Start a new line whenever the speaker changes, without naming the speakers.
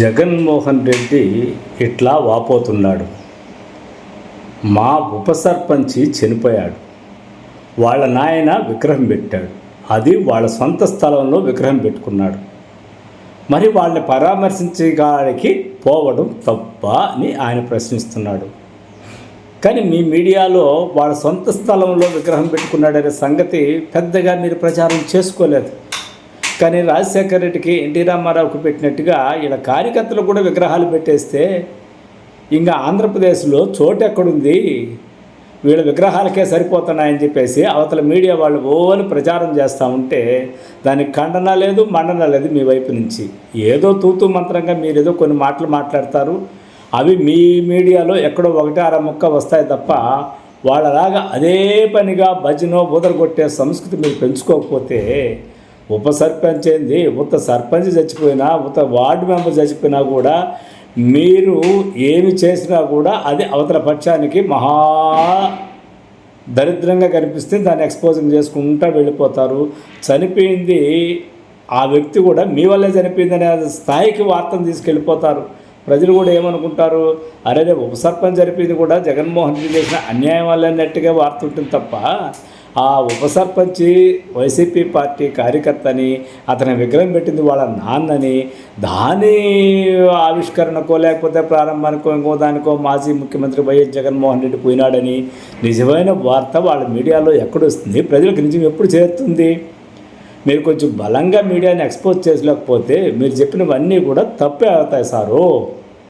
జగన్మోహన్ రెడ్డి ఇట్లా వాపోతున్నాడు. మా ఉప సర్పంచి చనిపోయాడు, వాళ్ళ నాయన విగ్రహం పెట్టాడు, అది వాళ్ళ సొంత స్థలంలో విగ్రహం పెట్టుకున్నాడు. మరి వాళ్ళని పరామర్శించడానికి పోవడం తప్ప అని ఆయన ప్రశ్నిస్తున్నాడు. కానీ మీ మీడియాలో వాళ్ళ సొంత స్థలంలో విగ్రహం పెట్టుకున్నాడనే సంగతి పెద్దగా మీరు ప్రచారం చేసుకోలేదు. కానీ రాజశేఖర రెడ్డికి ఎన్టీ రామారావుకు పెట్టినట్టుగా ఇలా కార్యకర్తలు కూడా విగ్రహాలు పెట్టేస్తే ఇంకా ఆంధ్రప్రదేశ్లో చోటు ఎక్కడుంది, వీళ్ళ విగ్రహాలకే సరిపోతున్నాయని చెప్పేసి అవతల మీడియా వాళ్ళు ఓని ప్రచారం చేస్తూ ఉంటే దానికి ఖండన లేదు, మండన లేదు మీ వైపు నుంచి. ఏదో తూతూ మంత్రంగా మీరు ఏదో కొన్ని మాటలు మాట్లాడతారు, అవి మీ మీడియాలో ఎక్కడో ఒకటి అర ముక్క వస్తాయి తప్ప వాళ్ళలాగా అదే పనిగా భజనో బూదరగొట్టే సంస్కృతి మీరు పెంచుకోకపోతే ఉప సర్పంచ్ ఏంది, ఉత్త సర్పంచ్ చచ్చిపోయినా ఉత్త వార్డు మెంబర్ చచ్చిపోయినా కూడా మీరు ఏమి చేసినా కూడా అది అవతల పక్షానికి మహా దరిద్రంగా కనిపిస్తే దాన్ని ఎక్స్పోజింగ్ చేసుకుంటూ వెళ్ళిపోతారు. చనిపోయింది ఆ వ్యక్తి కూడా మీ వల్లే చనిపోయిందనే స్థాయికి వార్తను తీసుకెళ్ళిపోతారు. ప్రజలు కూడా ఏమనుకుంటారు, అరే ఉప సర్పంచ్ చనిపోయింది కూడా జగన్మోహన్ రెడ్డి చేసిన అన్యాయం వల్ల అన్నట్టుగా వార్త ఉంటుంది తప్ప ఆ ఉప సర్పంచి వైసీపీ పార్టీ కార్యకర్తని, అతని విగ్రహం పెట్టింది వాళ్ళ నాన్నని, దాని ఆవిష్కరణకో లేకపోతే ప్రారంభానికో ఇంకో దానికో మాజీ ముఖ్యమంత్రి వైఎస్ జగన్మోహన్ రెడ్డి పోయినాడని నిజమైన వార్త వాళ్ళ మీడియాలో ఎక్కడొస్తుంది, ప్రజలకు నిజం ఎప్పుడు చేరుతుంది? మీరు కొంచెం బలంగా మీడియాని ఎక్స్పోజ్ చేయలేకపోతే మీరు చెప్పినవన్నీ కూడా తప్పే అవుతాయి సారు.